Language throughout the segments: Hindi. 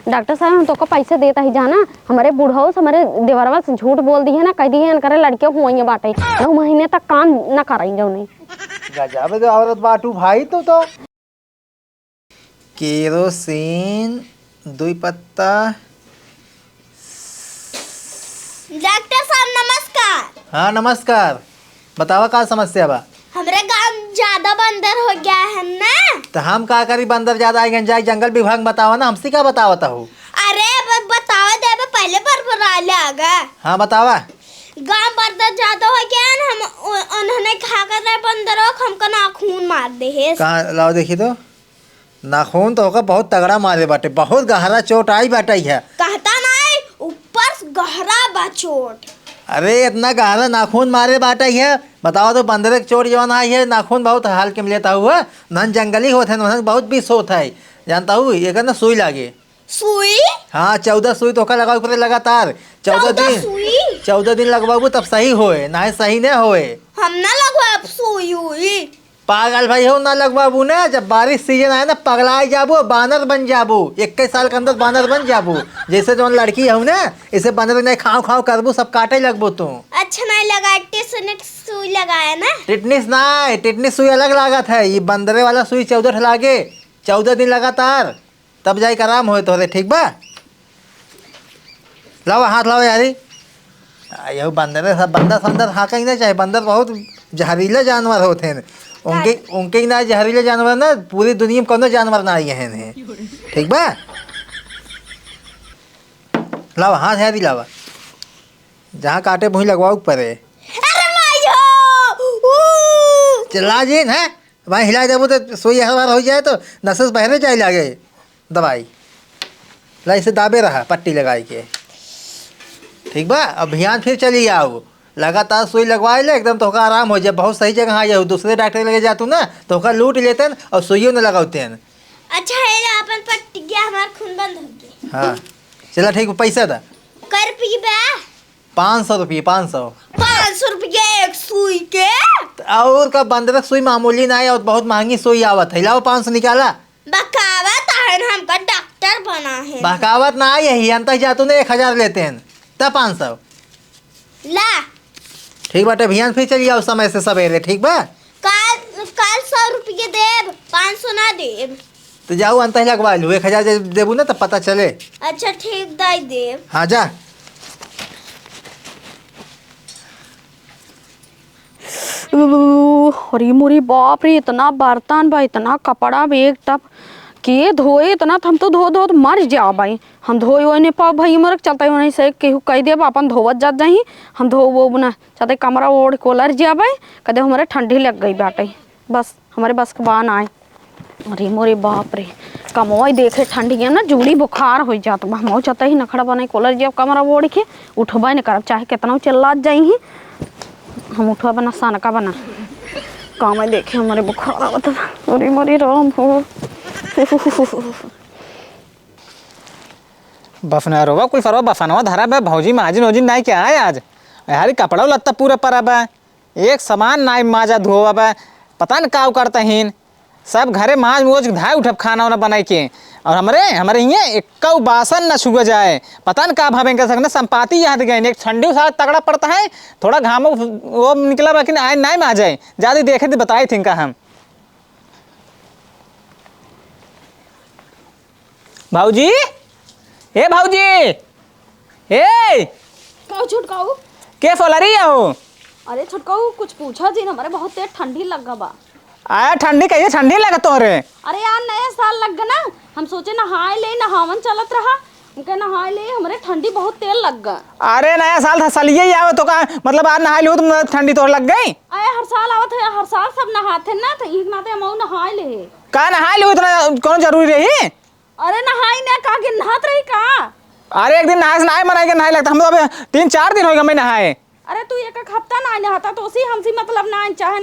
डॉक्टर साहब हम तो को पैसे देता ही जाना, हमारे बूढ़ा से हमारे देवरवा से झूठ बोल दी है ना, कह दी है करे लड़कियों को वहीं बाटे 9 महीने तक काम न कराई जाओ नहीं। गजब है औरत बाटू भाई तो केरोसिन 2 पत्ता। डॉक्टर साहब नमस्कार। हाँ नमस्कार, बतावा का समस्या बा? हमारे गांव ज्यादा बंदर हो गया है ना, तो हम का करी, बंदर ज्यादा आएंगे जाए जंगल विभाग बतावा ना, हमसे क्या बतावता हो? अरे बतावा दे पहले पर आ गए। हाँ बतावा। गांव बंदर ज्यादा हो गया है, हम उन्होंने खा कर रहे बंदरों को हमको नाखून मार दे है। कहाँ लाओ देखी तो, नाखून तो होगा बहुत तगड़ा मारे बाटे, बहुत गहरा चोट आई बाटे है। कहता नहीं ऊपर गहरा बा चोट। अरे इतना गहरा नाखून मारे बाटे है, बताओ तो बंदर की चोट जवान आई है, नाखून बहुत हाल के मिलता हुआ नन जंगली होते हैं, बहुत विष होता है जानता हूँ। एक ना सुई लागे। सुई? हाँ 14 सुई तो लगा ऊपर लगातार 14 दिन लगवाबू तब सही होए, ना सही नहीं होए। हम ना लगवा सुई हुई। पागल भाई हो ना लगवाबू ना, जब बारिश सीजन आए ना पगलाए जाबू, बानर बन जाबू, 21 साल के अंदर बानर बन जाबू। जैसे जो लड़की हो ना इसे बानर नहीं खाओ खाओ करबू, सब काटे लगबू तू। अच्छा नहीं लगा, टिटनिस सुई लगाया ना? टिटनिस ना, टिटनिस सुई अलग लागत है, ये बंदरे वाला सुई 14 लागे, 14 दिन लगातार तब जाए आराम हो तो। ठीक बा लाओ हाथ लाओ यारी। यही बंदर सब बंदर संदर हाँका ही ना चाहे, बंदर बहुत जहरीले जानवर होते हैं, उनके ना जहरीले जानवर ना पूरी दुनिया में कोनो जानवर ना आए हैं। ठीक बा लावा हाथ यारी लावा, जहाँ काटे वहीं लगवाओ पड़े। चला जी है भाई, हिला देबो तो सुई हर बार हो जाए तो नसस बहरे जाए लागे दवाई ला, इसे दाबे रहा पट्टी लगाई के। ठीक बा अभियान फिर चली आओ, लगातार सुई लगवाए ले एकदम तो आराम हो जाए। बहुत सही जगह आ जाओ, दूसरे डॉक्टर लगे जातू ना तो लूट लेते हैं और सुइयों न लगाते हैं। अच्छा है अपन पट्टी गया, हमारा खून बंद हो गया। हाँ चला ठीक, पैसा दा कर पी बा 500 रुपये। 500 रुपये एक सुई के? और का बंदर सुई मामूली ना है, और बहुत महंगी सुई आवत है। लाओ 500 निकाला। बकावत है, हमका डॉक्टर बना है। बकावत ना आई है, अंत जातू ने 1000 लेते हैं तब 500 ला। ठीक बाटे अभियान फिर चली आओ समय से सवेरे। ठीक बा कल 100 रुपये देव, 500 ना देव। तो जाओ अंत ही लगवा लू, 1000 देबू ना तब पता चले। अच्छा ठीक दाई देव। हाँ जा। अरे मोरी बाप रे, इतना बर्तन बा, इतना कपड़ा बेग टप के धोए, इतना हम तो धो मर जा भाई। हम धोए वो नहीं पाओ भाई, मर चलता है वहीं से केहू कह दे अपन धोवत जात जाही, हम धो वो ना चाहते कमरा ओढ़ कोलर जा भाई, कदे हमारे ठंडी लग गई बाटे, बस हमारे बस के बान आए। अरे मोरे बाप रे, कमोई देखे ठंडी है ना जूड़ी बुखार हो जात बा, हम चाहते ही नखड़ा बने कोलर जब कमरा ओढ़ के उठबा नहीं करब, चाहे कितना चिल्लात जाही हम उठवा बना सानका बना काम देखे हमारे बुखार आवत। अरे मोरी राम हो बफना रोवा कोई फरवा बफनवा धरा बा, भौजी माजिन ओजिन नाई क्या है आज यार, कपड़ा लत्ता पूरा परा बा, एक समान नाई माजा धोवा बा, पता न का करता हिन सब घरे माज मोज धाय उठब खाना वाना बनाई के, और हमारे यहाँ एक बासन न छुआ जाए, पता न का भावें कर सकना संपाति याद गए। एक ठंडी साथ तगड़ा पड़ता है, थोड़ा घाम वो निकला लेकिन आए नाई में आ जाए, ज़्यादा देखे थे बताए थे इनका हम। भाऊजी ए भाऊजी ए काऊ छुटकाऊ के फोला रही हो? अरे छुटकाऊ कुछ पूछा जी, हमारे बहुत तेज ठंडी लगा बा। आया ठंडी कहिए, ठंडी लगा तोरे? अरे यार नया साल लग गया ना, हम सोचे नहाए ले, नहावन चलत रहा, उनके नहाए ले, हमारे ठंडी बहुत तेल लग गया। अरे नया साल था सलिए ही आवे तो का मतलब आज नहा लो तो ठंडी तो लग गई? अरे हर साल आवत है, हर साल सब नहाते ना, तो एक नाते हम नहाए ले। का नहा लो इतना कौन जरूरी रही? अरे नहाई ना का के नहात रही का? अरे एक दिन नहाए मनाए के नहाए लगता, हम तो अभी 3-4 दिन हो गए मैं नहाए। अरे तू एक हफ्ता ना नहाता तो उसी हमसे मतलब ना चाहे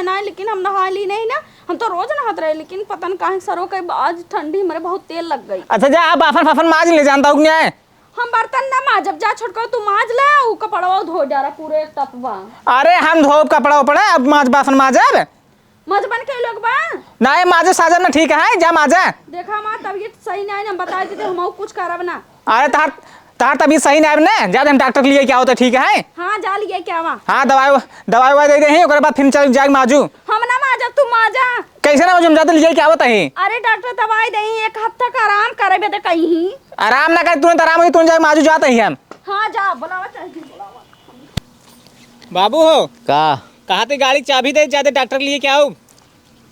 ना, लेकिन हम नहा ली नहीं ना, हम तो रोज नहाते रहे, लेकिन पता नहीं कहीं सरो के आज ठंडी हमारे बहुत तेल लग गई। अच्छा जा आप बाफन माज ले, जानता हूँ क्या है? हम बर्तन ना माजब, जा छोटको तू माज ले, ऊ कपड़ा धो जा रहा पूरे टपवा। अरे हम धोब कपड़ा उपड़ा अब माज बाफन माजब। मजबन के लोग बा नहीं माजे साजन ना ठीक है जा माजा। देखा माँ तबीयत सही नहीं हम बता देते हम कुछ करब ना। अरे तार तार तबीयत सही नहीं है ना ज्यादा हम डॉक्टर के लिए क्या होता ठीक है। हाँ जा लिए क्या वहाँ हाँ दवाई दे दे हैं ओकरे बाद फिर चल जाग माजू। हम ना माजा तू माजा। कैसे ना हम जाते लिए क्या होता है। अरे डॉक्टर दवाई दही 1 हफ्ता का आराम करे दे कहीं। आराम ना कर तुरंत आराम हुई तुरंत जाग माजू जाते ही हम। हाँ जा बुलावा चाहिए बुलावा। बाबू हो का कहा थे गाड़ी चाबी दे जाते डॉक्टर के लिए क्या हो।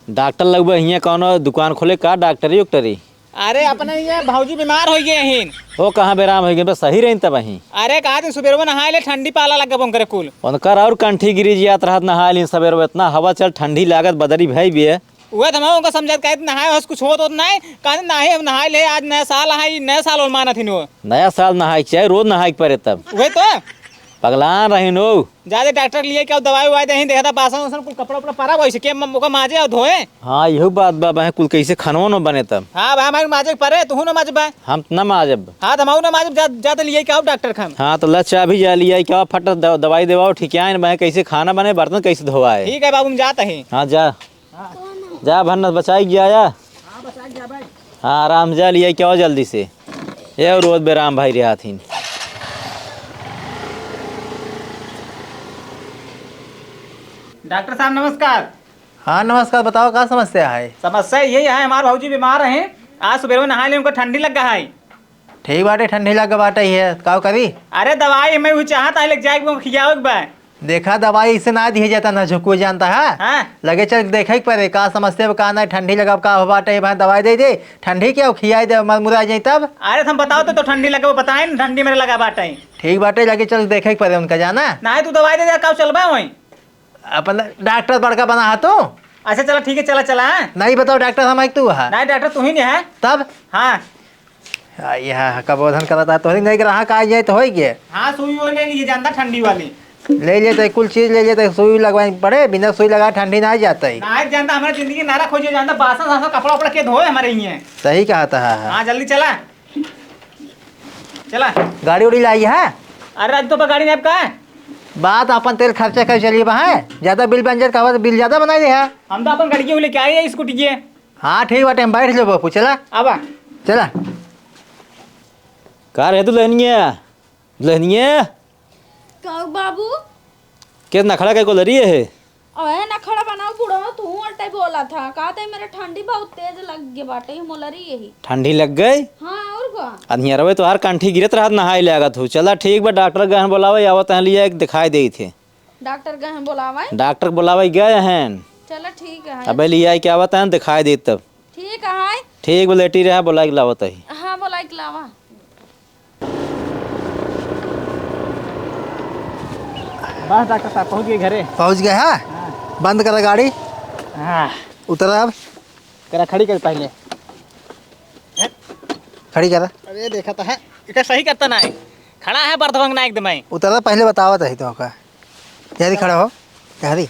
डॉक्टर लगभग हियाँ कौनो दुकान खोले का डॉक्टरी उक्टरी। अरे अपने ये भाऊजी बीमार हो गए हैं। वो कहाँ बेराम हो गए बस सही रही तब वहीं अरे कहा थे सुबह में नहाए ले ठंडी पाला लग गया करे कुल। उनकर और कंठी गिरी जियात रहत नहा ली सवेर में इतना हवा चल ठंडी लागत बदरी भई भी है। वह तो मैं उनका समझा कहते नहाए बस कुछ हो तो नहीं कहते नहाए नहाए ले आज नया साल है नया साल और माना थी वो नया साल नहाई चाहिए रोज नहाई पड़े तब वही तो पगलान रही नो। ज्यादा डॉक्टर लिए क्या दवाई ववाई दे देखा था बासन वासन कुल कपड़ा उपड़ा परा वैसे के मुका माजे और धोए। हाँ यही बात बा कुल कैसे खनवा न बने तब। हाँ भाई हमारे माजे परे तू ना माजे बा। हम न माजब। हाँ तो ना माजे ज्यादा लिए क्या डॉक्टर खान। हाँ तो लच्चा भी जा लिया क्या फट दवाई देवाओ ठीक है मैं कैसे खाना बने बर्तन कैसे धोवाए। ठीक है बाबू हम जाते हैं। हाँ जा भन्नत बचाई गया या। हाँ आराम जा लिया क्या जल्दी से ये रोज बेराम भाई रहा थी। डॉक्टर साहब नमस्कार। हाँ नमस्कार, बताओ क्या समस्या है। समस्या यही है हमारे भाऊजी बीमार हैं आज सुबह में नहाए ले उनको ठंडी लग गया है। ठीक बाटे ठंडी लग बाटे ही है का करी। अरे दवाई मैं वो चाहता है लेके जाए खियाओ बा। देखा दवाई इससे ना दिया जाता ना झुको जानता है। हाँ लगे चल देखे पड़े का समस्या का ना ठंडी लगा का हो बाटे भाई दवाई दे दे ठंडी क्या खियाई दे मुरा जाए तब। अरे तुम बताओ तो ठंडी लगे वो बताए ना ठंडी मेरे लगा बाटा है। ठीक बाटे लगे चल देखे पड़े उनका जाना। ना तू दवाई दे दे कब चलबा वहीं। अपन डॉक्टर बड़का बना है तू। अच्छा चलो ठीक है चला चला हाँ? नहीं बताओ डॉक्टर हम तू है नहीं डॉक्टर तू ही नहीं है तब। हाँ यह कबोधन करता तो नहीं ग्राहक आ जाए तो हो गए। हाँ सुई वो ले लीजिए जानता ठंडी वाली ले लेते कुल चीज ले लेते सुई लगवाई पड़े बिना सुई लगा ठंडी ना जाता है। ना जानता हमारी जिंदगी नारा खोजिए जानता बासन सासन कपड़ा उपड़ा के धोए हमारे ही हैं। सही कहा था। हाँ जल्दी चला चला। गाड़ी उड़ी लाई है। अरे आज तो पर गाड़ी नहीं आपका है। बात अपन तेल खर्चा कर चलिए वहाँ ज्यादा बिल बन जाए कहा बिल ज्यादा बनाई दे है। हम तो अपन गाड़ी के लेके आए हैं स्कूटी के। हाँ ठीक बाटे हम बैठ लो बापू चला अब चला। का रहे तू लहनिया कहो बाबू के नखड़ा के को लरी है। अरे ना खड़ा बनाओ बूढ़ो तू अल्टे बोला था कहते मेरे ठंडी बहुत तेज लग गई बाटे मोलरी यही। ठंडी लग गई। हाँ और का अनिया रवे तो हर कंठी गिरत रहत नहाई लागत हो। चला ठीक बा डॉक्टर गहन बोलावे आवत हैं लिया एक दिखाई दे थे। डॉक्टर गए हैं बुलावा। डॉक्टर बोलावे गए हैं चलो ठीक है। अबे लिया क्या आवत हैं दिखाई दे तब। ठीक है ठीक वो लेटी रहा बोला के लावत है। हाँ बोला लावा। बस डॉक्टर साहब पहुँच गए घरे। पहुँच गए है। बंद करा गाड़ी हाँ उतर अब करा खड़ी कर पहले। खड़ी करा। अरे देखा तो है इधर सही करता ना है खड़ा है बर्धवंग ना एकदम ही। उतर पहले बतावा था तो का यारी खड़ा हो यारी।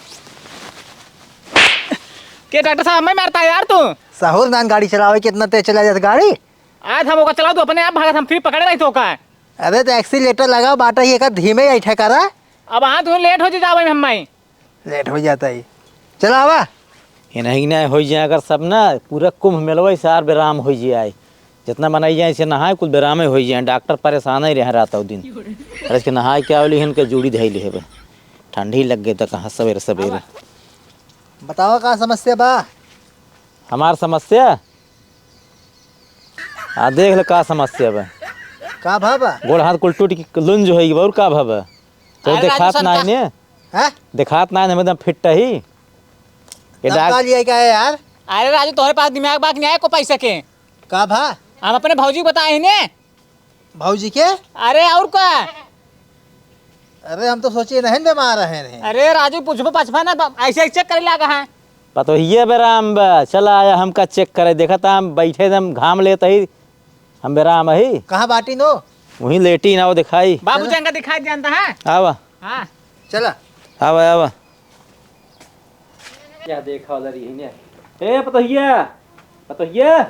के डॉक्टर साहब मैं मारता है यार तू। साहुर नान गाड़ी चलावे कितना तेज चला जाता गाड़ी। आज हम ओका चलाओ तो अपने आप भागत हम फिर पकड़े नहीं तो का। अरे तो एक्सीलेटर लगा बाटा ही एक धीमे ही ऐठा करा। अब हाँ तू लेट हो जाओ हम लेट हो जाता है चला आवा। ये नहीं ना हो जाए अगर सब ना पूरा कुंभ मेलवा सार बेराम हो जाए जितना बनाई जाए इसे नहाए कुल बेरामे हो जाए। डॉक्टर परेशान ही रह रहा दिन अरे इसके नहाए क्या बोली इनके जूड़ी धैली है ठंडी लग गई तो कहाँ सवेरे सवेरे। बताओ का समस्या बा। हमार समस्या आ देख ले का समस्या बा। का भाबा गोड़ हाथ कुल टूट के लुंज हो गई और का भाबा तो अरे दिखात राजू ना सर ने है दिखात ना एकदम फिट ही ये दबका लिया क्या है यार। अरे राजू तुम्हारे पास दिमाग बाग नहीं आया को पैसा के। का भा हम अपने भौजी बताए ने। भाऊजी के। अरे और क्या। अरे हम तो सोचिए नहीं बीमार रहे। अरे राजू पूछबो पछपा ना ऐसे चेक करे लगा है। पतो ये बेराम बा चला आया हमका चेक करे देखा था हम बैठे दम घाम लेते ही हम बेराम ही कहाँ बाटी नो वहीं लेटी ना वो दिखाई। बाबू चंगा दिखाई जानता है। आवा हाँ चला आवा आवा क्या देखा वाला रही है ए पतोहिया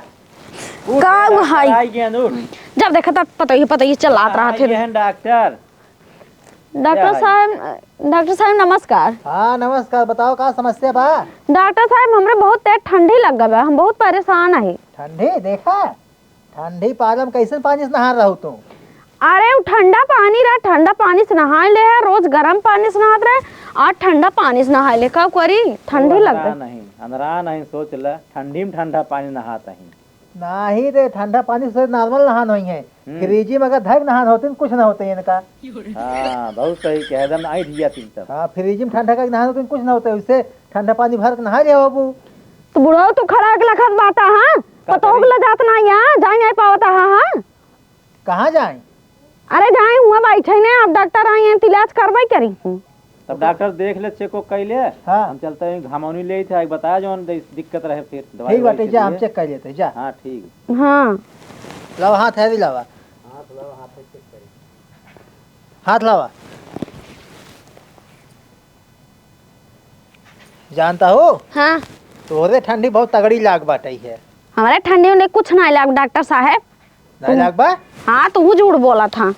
का वो हाय आई गया नूर जब देखा था पता ही चलात रहा थे। डॉक्टर डॉक्टर साहब नमस्कार। हाँ नमस्कार, बताओ का समस्या बा? डॉक्टर साहब हमरे बहुत तेज ठंडी लग गई बा, हम बहुत परेशान है। ठंडी देखा, ठंडी पालम कैसे पानी से नहा रहू तुम? अरे वो ठंडा पानी रहा, ठंडा पानी से नहाए ले है, रोज गर्म पानी से नहात रहे, आज ठंडा पानी से नहाए ले, का करी ठंडी लग गई। नहीं अंदरा नहीं सोच ल, ठंडी में ठंडा पानी नहाता ही नहीं रे, ठंडा पानी से नॉर्मल नहान हुई है, फ्रिजी में अगर धग नहान होते कुछ ना होते इनका। हाँ बहुत सही कह एकदम आई ढिया तीन तब। हाँ फ्रिजी में ठंडा का नहान होते कुछ ना होते, उससे ठंडा पानी भर के नहा लिया बाबू। तो बुढ़ो तो खड़ा के लखत बाता हाँ, पतो के जात ना यहाँ जाए नहीं पावता हाँ। कहाँ जाए? अरे जाए हुआ बैठे ने, अब डॉक्टर आए हैं, इलाज करवाई करी। तब डॉक्टर देख ले, चेक कैले। हाँ। हम चलते हैं घामौनी ले थे, बताया जो दिक्कत रहे फिर ठीक बाटे, जा हम चेक कर लेते जा। हाँ ठीक। हाँ लावा हाथ है भी लावा, हाथ लावा। जानता हो हाँ तोरे ठंडी बहुत तगड़ी लाग बाटे है। हमारे ठंडी में कुछ नहीं लग डॉक्टर साहब। नहीं लाग बा? हाँ तू झूठ बोला था।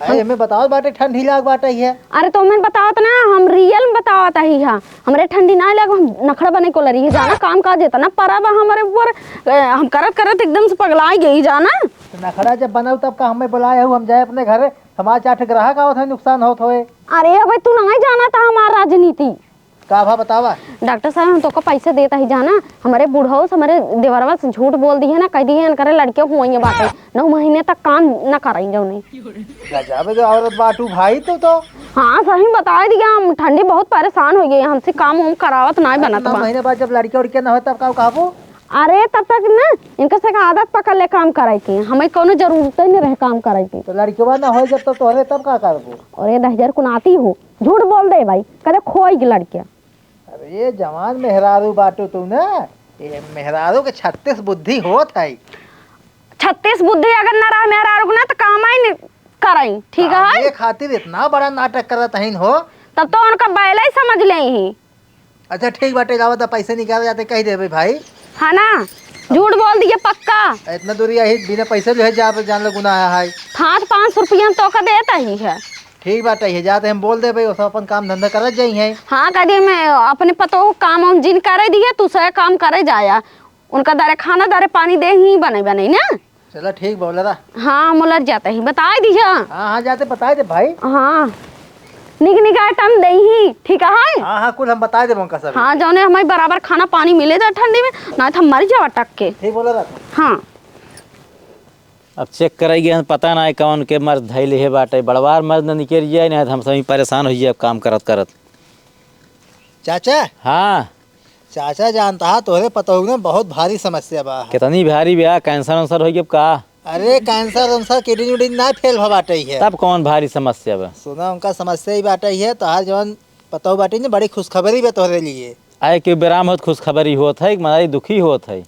अरे हमें बताओ बाटे ठंडी लाग बाटे है। अरे तो मैं बतावत ना, हम रियल में बतावत ही। हाँ हमरे ठंडी ना लग, हम नखड़ा बने को लरी जाना काम काज जेता ना परब हमारे ऊपर, हम करत करत एकदम से पगलाई गई जाना। तो नखड़ा जब बनाऊ तब का हमें बुलाए हो, हम जाए अपने घरे, हमारे 4 ग्राहक आवत है, नुकसान होत होए। अरे भाई तू नहीं जाना था हमारा राजनीति का भा बतावा? डॉक्टर साहब हम तो को पैसे देता ही जाना, हमारे बूढ़ो से हमारे देवरवा से झूठ बोल दी है ना, कह दी है करे लड़के हुई बाटे 9 महीने तक काम न कराई जाओ नहीं। गजब जो औरत बाटू भाई तो हाँ सही बता दिया, हम ठंडी बहुत परेशान हो गई, हमसे काम हम करावत नहीं बनत 9 बा। महीने बाद जब लड़के उड़के ना हो तब का कहबो? अरे तब तक ना इनके से आदत पकड़ ले काम करे की, हमें कोनो जरूरत नहीं रहे काम करे की। तो लड़के ना हो जब तक तोहरे तब का करबो? और ये 10,000 कुनाती हो, झूठ बोल दे भाई, करे खोई की लड़किया। अरे ये जवान मेहरारू बाटू तू ना, ये मेहरारू के 36 बुद्धि होत है। 36 बुद्धि अगर न रहा मेहरारू को ना तो काम ही नहीं कराई, ठीक है? ये खातिर इतना बड़ा नाटक करत हईन हो। तब तो उनका बैला ही समझ ले ही। अच्छा ठीक बाटे, जाओ तो पैसे निकाल जाते कह देबे भाई, है ना, झूठ बोल दिए पक्का। इतना दूरी आई बिना पैसे जो है जा जान लो गुनाह है। हाँ 500 रुपया हम तो का देता ही है। ठीक बाटे है, जाते हम बोल देबे, वो सब अपन काम धंधा करत जाई है। हाँ कह दिए मैं अपने पतो काम हम जिन करे दिए तू से काम करे जाया, उनका दारे खाना दारे पानी दे ही बने बने ना। चलो ठीक बोला रहा। हाँ मुलट जाते ही बता दिया। हाँ हाँ जाते बता दे भाई। हाँ निक आइटम दे ही, ठीक है? हाँ हाँ कुल हम बता दे उनका सब। हाँ जौने हमें बराबर खाना पानी मिले था ठंडी में, ना तो हम मर जावा टक के। ठीक बोला रहा। हाँ अब चेक कराइए, हम पता ना है कौन के मर्द धैले है बाटे, बड़वार मर्द न निकल जाए नहीं तो हम सभी परेशान हो जाए काम करत करत। चाचा हाँ चाचा जानता है तोहरे पता होगा बहुत भारी समस्या बा। कितनी भारी ब्याह, कैंसर वंसर हो गया का? अरे कैंसर उनसर किडनी उडनी ना फेल हो बाटे है। तब कौन भारी समस्या बा? सुना उनका समस्या ही बाटे है, तोहार जवन पता हो बाटे ना बड़ी खुशखबरी बा तोहरे लिए। आए के बेराम होत खुशखबरी होत है, मनाई दुखी होत है।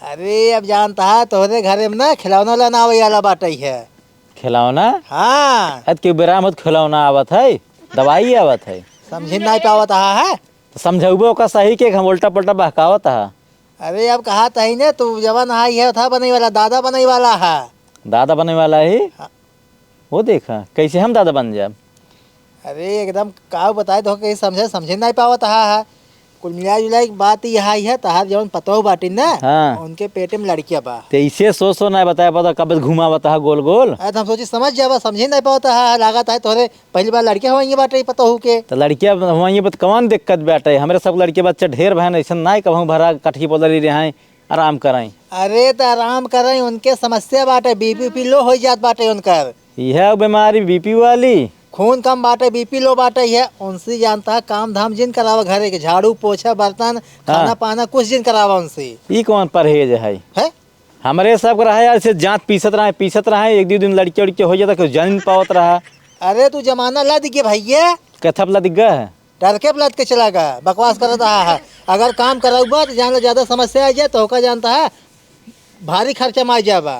अरे अब जानता है तोहरे घरे में ना खिलौना लाना आवे वाला बाटे है। खिलौना? हाँ अत के बेराम होत खिलौना आवत है, दवाई आवत है। समझ नहीं पावत है। तो समझौबो का सही के हम उल्टा पल्टा बहकावत है। अरे अब कहा था ही ना तू जवान हाई है था बने वाला दादा बने वाला है। दादा बने वाला है? हाँ। वो देखा कैसे हम दादा बन जाए? अरे एकदम का बताए तो कहीं समझे नहीं पावत है। कुल मिला जुला एक बात यह है तहार जवन पतो बाटी ना, हाँ। उनके पेटे में लड़किया बा। तो इसे सो ना बताया पता कब घुमा बता गोल गोल। अरे तो हम सोची समझ जावा, समझे नहीं पावत है। लागत है तोहरे पहली बार लड़किया होंगी बाटे पतो हो के। तो लड़किया हुआ बत कौन दिक्कत बैठे, हमारे सब लड़के बच्चे ढेर बहन ऐसा ना कहूँ भरा कटकी बोल रहे आराम कराई। अरे तो आराम करें, उनके समस्या बाटे, बीपी लो हो जात बाटे उनकर। यह बीमारी बीपी वाली, खून कम बाटे, बीपी लो बाटे है। उनसे जानता है काम धाम जिन करावा घरे के, झाड़ू पोछा बर्तन खाना पाना कुछ जिन करावा उनसे। ये कौन परहेज है? हमारे सब रहा यार से जांच पीसत रहा एक दो दिन लड़के उड़के हो जाता कुछ जान पावत रहा। अरे तू जमाना ला दिखे भैया, कथप ला दिग्गा है, डर के लद के चला गया, बकवास कर रहा है। अगर काम कराऊबा तो जान लो ज्यादा समस्या आ जाए तो होका जानता है भारी खर्चा मार जाबा।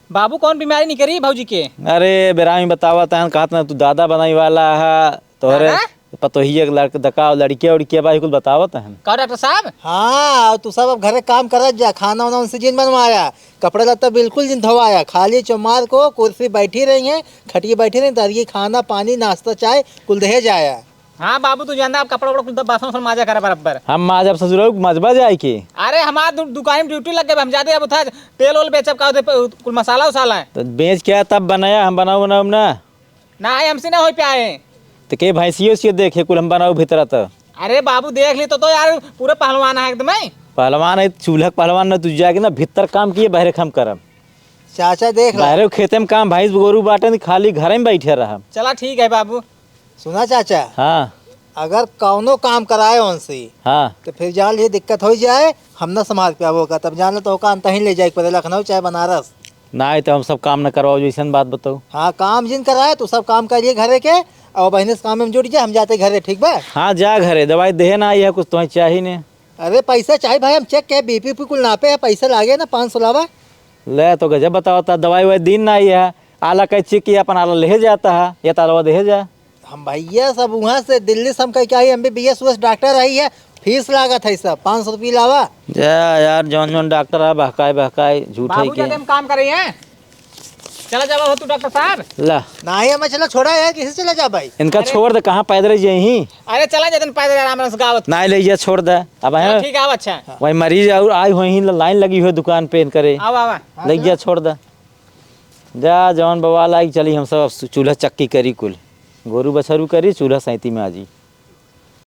बाबू कौन बीमारी नहीं करी भाजी के? अरे बेरामी बतावा तहन कहत ना तू दादा बनाई वाला है तोहरे पतोहिए लड़के दका लड़किया उड़किया भाई कुल बतावत हैं। कहो डॉक्टर साहब। हाँ और तू सब अब घरे काम करत जा, खाना वाना उनसे जिन बनवाया, कपड़ा लत्ता बिल्कुल जिन धोवाया, खाली चौमार को कुर्सी बैठी रही है, खटिए बैठी रही, दरिए खाना पानी नाश्ता चाय कुल दहे जाया। हाँ बाबू तू जानता आप कपड़ा वपड़ा कुल बासन माजा करे बराबर। हम माँ जब ससुर मजबा जाए के अरे हमारा दुकान में ड्यूटी लग गए हम जाते अब था तेल ओल बेचब का कुल मसाला उसाला है तो बेच क्या तब बनाया, हम बनाऊ बनाऊ ना आए हमसे ना हो पाए। तो के भैंसियों से देखे कुल हम बनाऊ भीतर तो अरे बाबू देख ली तो यार पूरे पहलवान है एकदम। पहलवान है चूल्हा पहलवान न, तू जाके ना भीतर काम किए बहरे हम करब। चाचा देख ला, बहरे खेते में काम भैंस गोरू बाटे खाली घर में बैठे रहा। चला ठीक है बाबू। सुना चाचा, हाँ अगर कौनो काम कराए उनसे हाँ तो फिर जान ये दिक्कत हो जाए, हम ना संभाल पाबो का, तब जान तो अंत ही ले जाए पड़े, लखनऊ चाहे बनारस। ना तो हम सब काम न करवाओ जैसे बात बताओ। हाँ काम जिन कराए तो सब काम करिए घरे के, और बहने काम में जुड़ जाए, हम जाते घरे, ठीक बा। हाँ जा घरे दवाई दे ना आई है कुछ तुम्हें चाहिए ने। अरे पैसा चाहिए भाई, हम चेक के बीपी कुल नापे है, पैसा लागे ना 500 लावा। ले तो गजब बताओ था, दवाई वाई दिन ना आई है, आला कह चेक किया अपन आला ले जाता है या तालवा दे जा। हम भैया सब वहाँ से दिल्ली से हम कह के आई, MBBS US डॉक्टर आई है, फीस लागत है सब 500 रुपये लावा। जा यार जौन जौन डॉक्टर है बहकाए बहकाए झूठ है बाबू के। हम काम कर रही हैं। चला जाओ हो तू डॉक्टर साहब। ला ना ही हमें चला छोड़ा यार, किसे चला जा भाई। इनका छोड़ दे, कहाँ पैदल जाही। अरे चला जतन पैदल आराम से गावत। ना ले जा छोड़ दे अब है ठीक है अच्छा। वही मरीज और आई हुई लाइन लगी हुई दुकान पे करे आओ आवा। लग गया छोड़ दे जा जौन बवाल आई चली हम सब चूल्हा चक्की करी कुल गोरू बछरू करी चूल्हा सैती में आजी।